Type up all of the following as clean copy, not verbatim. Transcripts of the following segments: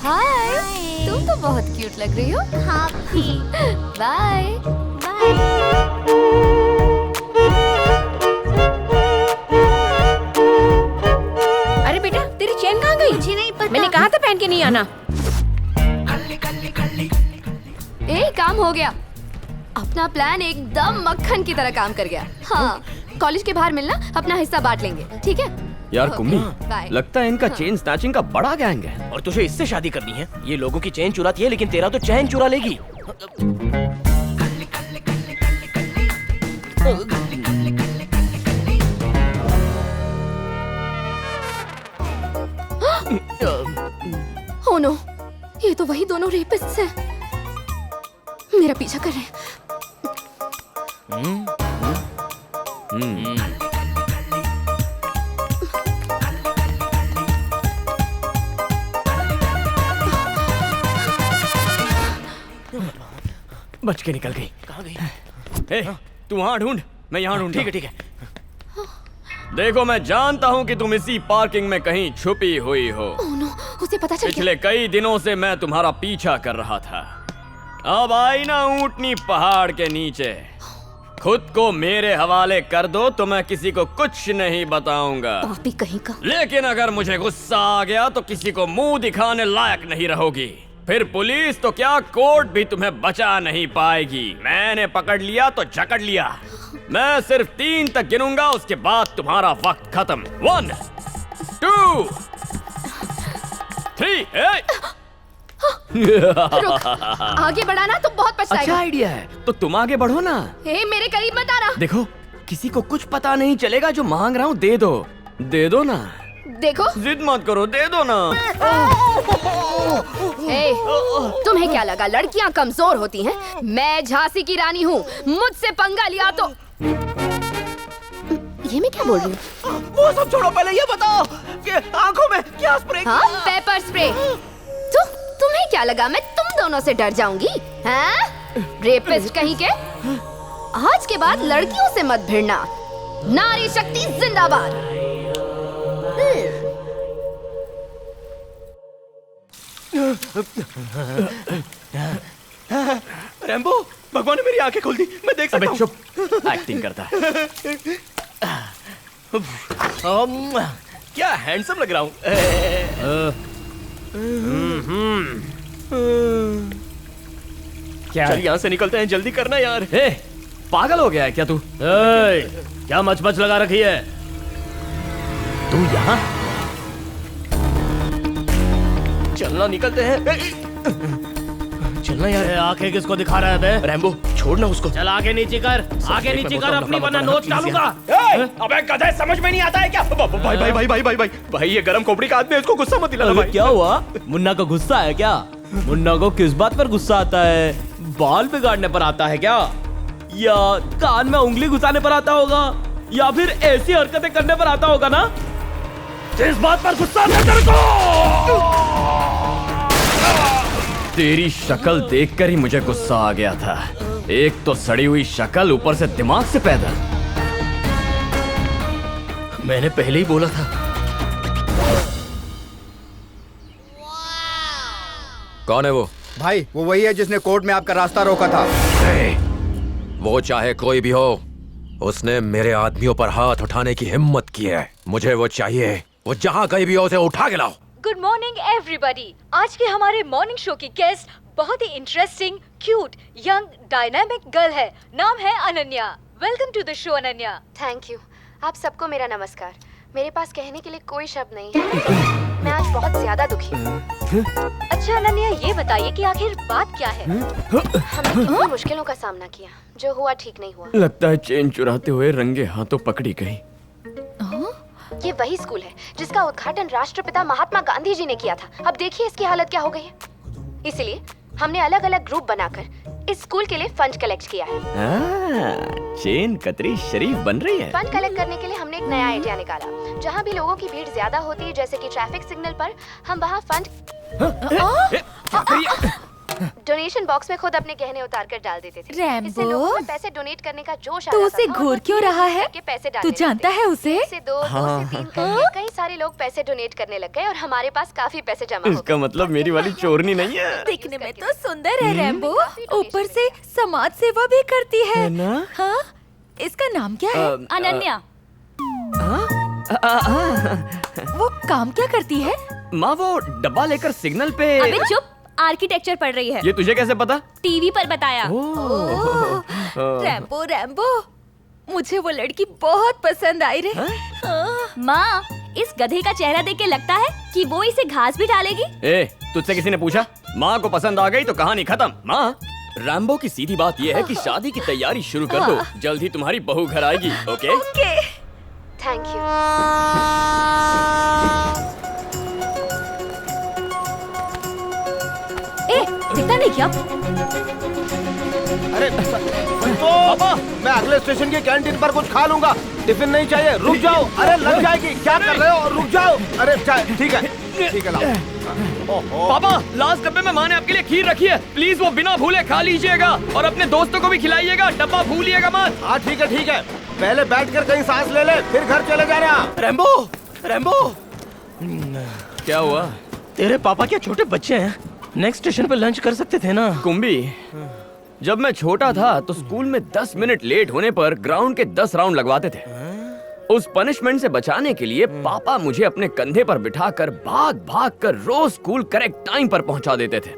हाय, तुम तो बहुत क्यूट लग रही हो। हाँ भी। बाय। बाय। अरे बेटा, तेरी चेन कहाँ गई? मुझे नहीं पता। मैंने कहा था पहन के नहीं आना। काम हो गया। अपना प्लान एकदम मक्खन की तरह काम कर गया। हाँ, कॉलेज के बाहर मिलना, अपना हिस्सा बांट लेंगे, ठीक है? यार कुम्मी, बाय। लगता है इनका चेन स्नैचिंग का बड़ा गैंग है। और तुझे इससे शादी करनी है? ये लोगों की चेन चुराती है, लेकिन तेरा तो चैन चुरा लेगी। ओह नो, ये तो वही दोनों रेपिस्ट्स हैं। मेरा पीछा कर रहे हैं। बच के निकल गई। कहाँ गई? ए, तू वहाँ ढूंढ, मैं यहाँ ढूंढ। ठीक है ठीक है। देखो, मैं जानता हूँ कि तुम इसी पार्किंग में कहीं छुपी हुई हो। ओह नो, उसे पता चल गया। पिछले कई दिनों से मैं तुम्हारा पीछा कर रहा था। अब आई ना ऊंटनी पहाड़ के नीचे। खुद को मेरे हवाले कर दो तो मैं किसी को कुछ नहीं बताऊंगा। पापी कहीं का। लेकिन अगर मुझे गुस्सा आ गया तो किसी को मुंह दिखाने लायक नहीं रहोगी। फिर पुलिस तो क्या, कोर्ट भी तुम्हें बचा नहीं पाएगी। मैंने पकड़ लिया तो जकड़ लिया। मैं सिर्फ 3 तक गिनूंगा, उसके बाद तुम्हारा वक्त खत्म। 1 2 3। रुक, आगे बढ़ाना तो बहुत अच्छा पछताएगा। आइडिया है, तो तुम आगे बढ़ो ना। हे, मेरे करीब मत आना। देखो, किसी को कुछ पता नहीं चलेगा। जो मांग रहा हूँ दे दो, दे दो ना। देखो, जिद मत करो, दे दो ना। हे, तुम्हें क्या लगा लड़कियां कमजोर होती हैं? मैं झांसी की रानी हूँ, मुझसे पंगा लिया तो। ये मैं क्या बोल रही हूँ? वो सब छोड़ो, पहले ये बताओ कि आंखों में क्या स्प्रे? हाँ, पेपर स्प्रे। तुम्हें क्या लगा मैं तुम दोनों से डर जाऊंगी? हाँ? रेपिस्ट कहीं के। आज के बाद लड़कियों से मत भिड़ना। नारी शक्ति जिंदाबाद। रैम्बो, भगवान ने मेरी आंखें खोल दी, मैं देख सकता हूँ। चुप, एक्टिंग करता है। क्या हैंडसम लग रहा हूँ। क्या चल यहाँ से निकलते हैं, जल्दी करना यार। ए, पागल हो गया है क्या तू? क्या मच लगा रखी है तू यहाँ? चलना, निकलते हैं। चलना यार। आंखें किसको दिखा रहा है बे? रैम्बो, छोड़ना उसको। चल आगे नीचे कर, आगे नीचे कर अपनी, वरना नोट डालूंगा। अबे गधे, समझ में नहीं आता है क्या? भाई भाई भाई भाई भाई भाई भाई, ये गरम खोपड़ी का आदमी है, इसको गुस्सा मत दिलाना भाई। क्या हुआ? मुन्ना को गुस्सा है क्या? मुन्ना को किस बात पर गुस्सा आता है? बाल बिगाड़ने पर आता है क्या? या कान में उंगली घुसाने पर आता होगा? या फिर ऐसी हरकतें करने पर आता होगा ना? किस बात पर गुस्सा है तेरे को? तेरी शक्ल देखकर ही मुझे गुस्सा आ गया था। एक तो सड़ी हुई शक्ल, ऊपर से दिमाग से पैदल। मैंने पहले ही बोला था। कौन है वो? भाई, वो वही है जिसने कोर्ट में आपका रास्ता रोका था। वो चाहे कोई भी हो, उसने मेरे आदमियों पर हाथ उठाने की हिम्मत की है। मुझे वो चाहिए। वो जहाँ कहीं भी हो, उसे उठा के लाओ। Good morning everybody. आज के हमारे मॉर्निंग शो की गेस्ट बहुत ही interesting, cute, young, dynamic girl है। नाम है Ananya. Welcome to the show Ananya. Thank you. आप सबको मेरा नमस्कार। मेरे पास कहने के लिए कोई शब्द नहीं है। मैं आज बहुत ज्यादा दुखी हूँ। अच्छा अनन्या, ये बताइए कि आखिर बात क्या है? हमने कितनी मुश्किलों का सामना किया, जो हुआ ठीक नहीं हुआ। लगता है चेन चुराते हुए रंगे हाथों पकड़ी गई। ये वही स्कूल है जिसका उद्घाटन राष्ट्रपिता महात्मा गांधी जी ने किया था। अब देखिए इसकी हालत क्या हो गई है। इसलिए हमने अलग अलग ग्रुप बनाकर इस स्कूल के लिए फंड कलेक्ट किया है। चेन कतरी शरीफ बन रही है। फंड कलेक्ट करने के लिए हमने एक नया आइडिया निकाला। जहाँ भी लोगों की भीड़ ज्यादा होती है, जैसे कि ट्रैफिक सिग्नल पर, हम वहाँ फंड डोनेशन बॉक्स में खुद अपने गहने उतार कर डाल देते थे। रैम्बो? इससे लोगों में पैसे डोनेट करने का जोश आ तो जाता उसे था और घूर वो क्यों रहा है? के पैसे तू डालने जानता लगते। है उसे? एक से दो से तीन करके कई सारे लोग पैसे डोनेट करने लग गए और हमारे पास काफी पैसे जमा हो इसका मतलब मेरी वाली चोरनी नहीं है। दिखने में तो सुंदर है रैम्बो, ऊपर से समाज सेवा भी करती है ना? हाँ, इसका नाम क्या है? अनन्या। वो काम क्या करती है? माँ वो डब्बा लेकर सिग्नल पे। अबे चुप, आर्किटेक्चर पढ़ रही है। ये तुझे कैसे पता? टीवी पर बताया। ओह, रैम्बो रैम्बो, मुझे वो लड़की बहुत पसंद आई रे। हाँ। माँ, इस गधे का चेहरा देख के लगता है कि वो इसे घास भी डालेगी। ए, तुझसे किसी ने पूछा? माँ को पसंद आ गई तो कहानी खत्म। माँ, रैम्बो की सीधी बात यह है कि शादी की तैयारी शुरू कर दो, जल्द ही तुम्हारी बहू घर आएगी। ओके? ओके। Thank you. ए, दिखता नहीं क्या? अरे पापा, मैं अगले स्टेशन की कैंटीन पर कुछ खा लूंगा। टिफिन नहीं चाहिए, रुक जाओ। अरे लग जाएगी, क्या कर रहे हो? रुक जाओ। अरे ठीक है लाओ। पापा, लास्ट डब्बे में माँ ने आपके लिए खीर रखी है, प्लीज वो बिना भूले खा लीजिएगा और अपने दोस्तों को भी खिलाइएगा, डब्बा भूलिएगा मत। हाँ ठीक है, पहले बैठकर कहीं सांस ले ले, फिर घर चले जाना। रैम्बो, रैम्बो, क्या हुआ? तेरे पापा क्या छोटे बच्चे हैं? नेक्स्ट स्टेशन पे लंच कर सकते थे ना? कुंभी, जब मैं छोटा था तो स्कूल में 10 मिनट लेट होने पर ग्राउंड के 10 राउंड लगवाते थे। उस पनिशमेंट से बचाने के लिए पापा मुझे अपने कंधे पर बिठाकर भाग कर रोज स्कूल करेक्ट टाइम पर पहुंचा देते थे।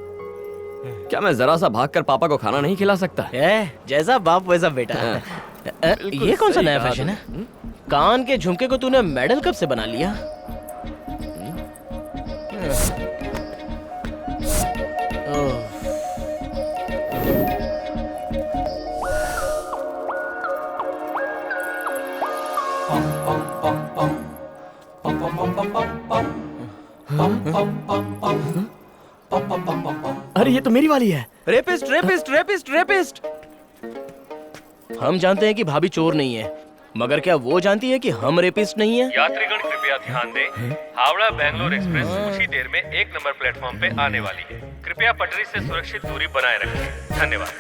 क्या मैं जरा सा भागकर पापा को खाना नहीं खिला सकता? जैसा बाप वैसा बेटा। ये कौन सा नया फैशन है? कान के झुमके को तूने मेडल कब से बना लिया? अरे ये तो मेरी वाली है। Rapist, rapist, rapist, rapist. हम जानते हैं कि भाभी चोर नहीं है, मगर क्या वो जानती है कि हम रेपिस्ट नहीं है? यात्रीगण कृपया ध्यान दें, हावड़ा बेंगलोर एक्सप्रेस कुछ ही देर में 1 नंबर प्लेटफॉर्म पे आने वाली है। कृपया पटरी से सुरक्षित दूरी बनाए रखें। धन्यवाद।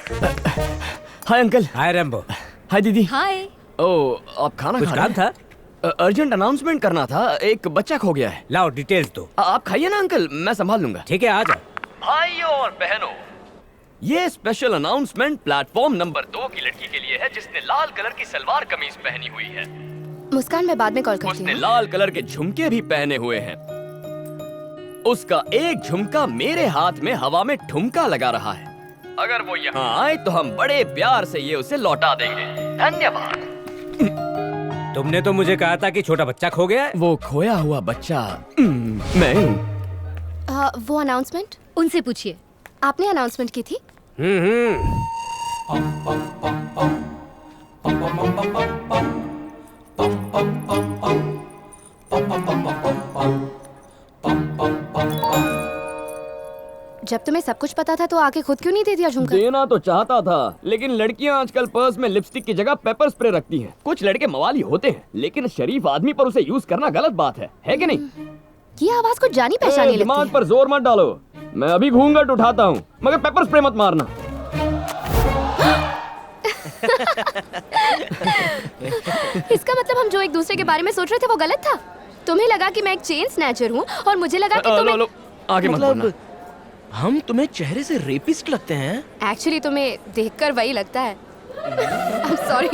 Hi uncle. हाय रैम्बो। हाय दीदी। हाय। ओ, आप खाना खा रहे हैं? था? अर्जेंट अनाउंसमेंट करना था, एक बच्चा खो गया है। लाओ डिटेल्स दो। आप खाइए ना अंकल, मैं संभाल लूंगा। ठीक है, आ जाओ। भाइयों और बहनों, ये स्पेशल अनाउंसमेंट प्लेटफॉर्म नंबर 2 की लड़की के लिए है जिसने लाल कलर की सलवार कमीज पहनी हुई है। मुस्कान, मैं बाद में कॉल करती उसने हूँ। लाल कलर के झुमके भी पहने हुए हैं। उसका एक झुमका मेरे हाथ में हवा में ठुमका लगा रहा है। अगर वो यहाँ आए तो हम बड़े प्यार से ये उसे लौटा देंगे। धन्यवाद। तुमने तो मुझे कहा था कि छोटा बच्चा खो गया है। वो खोया हुआ बच्चा मैं हूँ। वो अनाउंसमेंट उनसे पूछिए। आपने अनाउंसमेंट की थी? जब तुम्हें सब कुछ पता था तो आके खुद क्यों नहीं दे दिया झुमका? देना तो चाहता था, लेकिन लड़कियां आजकल पर्स में लिपस्टिक की जगह पेपर स्प्रे रखती हैं। कुछ लड़के मवाली होते हैं, लेकिन शरीफ आदमी पर उसे यूज करना गलत बात है कि नहीं? ये आवाज को जानी पहचानी लगती दिमाग है। पर जोर मत डालो, मैं अभी घूंघट उठाता हूँ, मगर पेपर स्प्रे मत मारना। इसका मतलब हम जो एक दूसरे के बारे में सोच रहे थे वो गलत था? तुम्हें लगा कि मैं एक चेन स्नैचर हूँ और मुझे लगा कि तुम्हें... लो, आगे मत बोलना। हम तुम्हें चेहरे से रेपिस्ट लगते हैं? एक्चुअली तुम्हें देखकर वही लगता है। I'm sorry.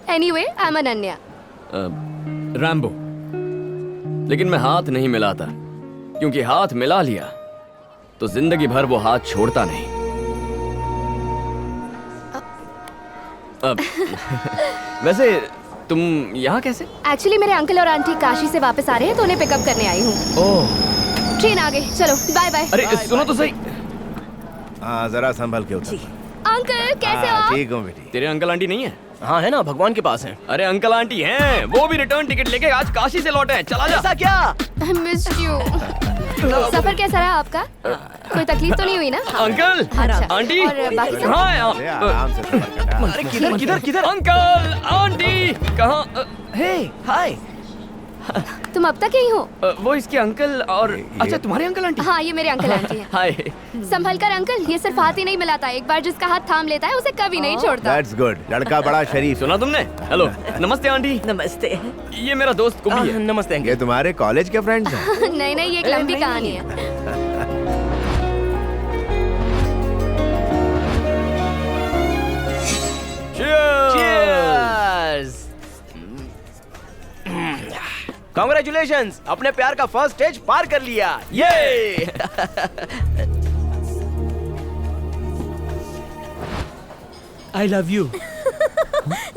Anyway, I'm Ananya. Rambo. लेकिन मैं हाथ नहीं मिलाता, क्योंकि हाथ मिला लिया तो जिंदगी भर वो हाथ छोड़ता नहीं। वैसे तुम यहाँ कैसे? एक्चुअली मेरे अंकल और आंटी काशी से वापस आ रहे हैं तो उन्हें पिकअप करने आई हूँ। ओह, ट्रेन आ गई, चलो बाय बाय। अरे सुनो तो सही। हाँ, जरा संभल के उतर। अंकल कैसे हो आप? ठीक हूँ बेटी। तेरे अंकल आंटी नहीं है? हाँ है ना, भगवान के पास है। अरे अंकल आंटी हैं, वो भी रिटर्न टिकट लेके आज काशी से लौटे हैं। चला जा। ऐसा क्या? I missed you. सफर कैसा रहा आपका? कोई तकलीफ तो नहीं हुई ना? अंकल, अच्छा। आंटी, और बाकी सब? कहाँ हैं आप? आराम से सफर करना। अरे किधर किधर किधर? अंकल, आंटी, कहाँ? हे, हाय। तुम अब तक यही हो? वो इसके अंकल और अच्छा तुम्हारे अंकल आंटी? हाँ, ये मेरे अंकल आंटी हैं। हाय। संभल कर अंकल, ये सिर्फ हाथ ही नहीं मिलाता, एक बार जिसका हाथ थाम लेता है उसे कभी नहीं छोड़ता। दैट्स गुड, लड़का बड़ा शरीफ। सुना तुमने? हेलो, नमस्ते आंटी। नमस्ते। ये मेरा दोस्त कुंभी है। नमस्ते ये तुम्हारे कॉलेज के फ्रेंड्स हैं? नहीं नहीं, ये एक लंबी कहानी है। Congratulations! अपने प्यार का फर्स्ट स्टेज पार कर लिया। ये I love you.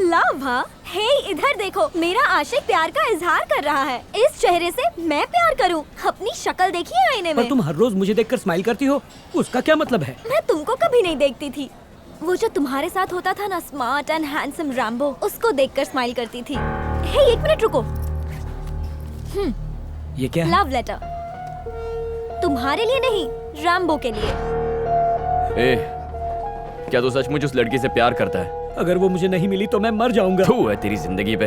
लव? हाँ, हे इधर देखो, मेरा आशिक प्यार का इजहार कर रहा है। इस चेहरे से मैं प्यार करूं? अपनी शक्ल देखिए आईने में। पर तुम हर रोज मुझे देखकर स्माइल करती हो, उसका क्या मतलब है? मैं तुमको कभी नहीं देखती थी। वो जो तुम्हारे साथ होता था ना, स्मार्ट एंड हैंडसम रैम्बो, उसको देखकर स्माइल करती थी। हे, एक मिनट रुको। ये क्या है? Love letter. तुम्हारे लिए नहीं, रैम्बो के लिए। क्या तू सचमुच उस लड़की से प्यार करता है? अगर वो मुझे नहीं मिली तो मैं मर जाऊंगा। तू है तेरी जिंदगी पे,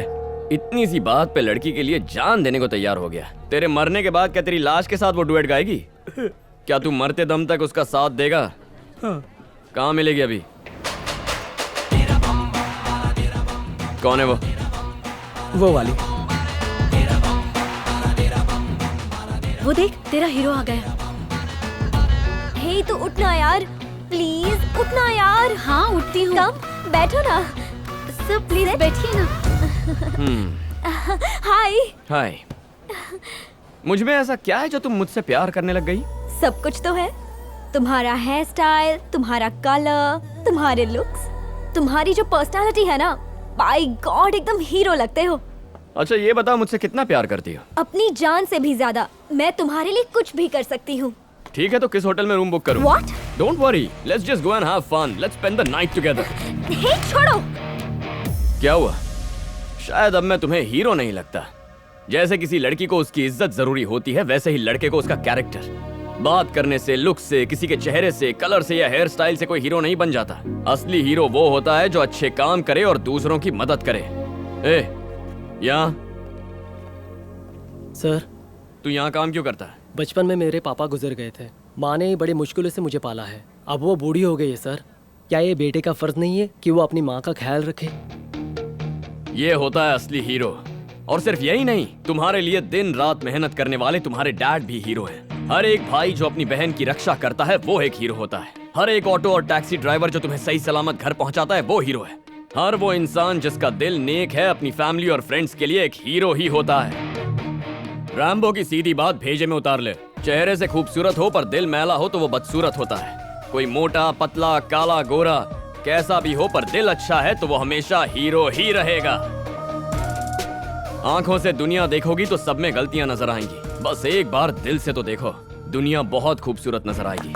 इतनी सी बात पे लड़की के लिए जान देने को तैयार हो गया। तेरे मरने के बाद क्या तेरी लाश के साथ वो डुएट गाएगी? क्या तू मरते दम तक उसका साथ देगा? हाँ। कहाँ मिलेगी अभी? कौन है वो वाली। वो देख, तेरा हीरो आ गया। हे, तू उठना यार, प्लीज उठना यार। हाँ, उठती हूँ। कम बैठो ना। सब प्लीज बैठिए ना। हाय। हाय। मुझ में ऐसा क्या है जो तुम मुझसे प्यार करने लग गई? सब कुछ तो है। तुम्हारा हेयर स्टाइल, तुम्हारा कलर, तुम्हारे लुक्स, तुम्हारी जो पर्सनालिटी है ना, बाय गॉड एकदम हीरो लगते हो। अच्छा ये बताओ, मुझसे कितना प्यार करती हो? अपनी जान से भी ज्यादा। मैं तुम्हारे लिए कुछ भी कर सकती हूँ। ठीक है, तो किस होटल में रूम बुक करूं? What? Don't worry, let's just go and have fun. Let's spend the night together. हे, छोड़ो। क्या हुआ? शायद अब मैं तुम्हें हीरो नहीं लगता। जैसे किसी लड़की को उसकी इज्जत जरूरी होती है, वैसे ही लड़के को उसका कैरेक्टर। बात करने से, लुक से, किसी के चेहरे से, कलर से या हेयर स्टाइल से कोई हीरो नहीं बन जाता। असली हीरो वो होता है जो अच्छे काम करे और दूसरों की मदद करे। यहाँ सर, तू यहाँ काम क्यों करता है? बचपन में मेरे पापा गुजर गए थे। माँ ने बड़ी मुश्किलों से मुझे पाला है। अब वो बूढ़ी हो गई है सर। क्या ये बेटे का फर्ज नहीं है कि वो अपनी माँ का ख्याल रखे? ये होता है असली हीरो। और सिर्फ यही नहीं, तुम्हारे लिए दिन रात मेहनत करने वाले तुम्हारे डैड भी हीरो हैं। हर एक भाई जो अपनी बहन की रक्षा करता है वो एक हीरो होता है। हर एक ऑटो और टैक्सी ड्राइवर जो तुम्हें सही सलामत घर पहुंचाता है वो हीरो है। हर वो इंसान जिसका दिल नेक है, अपनी फैमिली और फ्रेंड्स के लिए एक हीरो ही होता है। रैम्बो की सीधी बात भेजे में उतार ले। चेहरे से खूबसूरत हो पर दिल मैला हो तो वो बदसूरत होता है। कोई मोटा, पतला, काला, गोरा, कैसा भी हो पर दिल अच्छा है तो वो हमेशा हीरो ही रहेगा। आंखों से दुनिया देखोगी तो सब में गलतियां नजर आएंगी। बस एक बार दिल से तो देखो, दुनिया बहुत खूबसूरत नजर आएगी।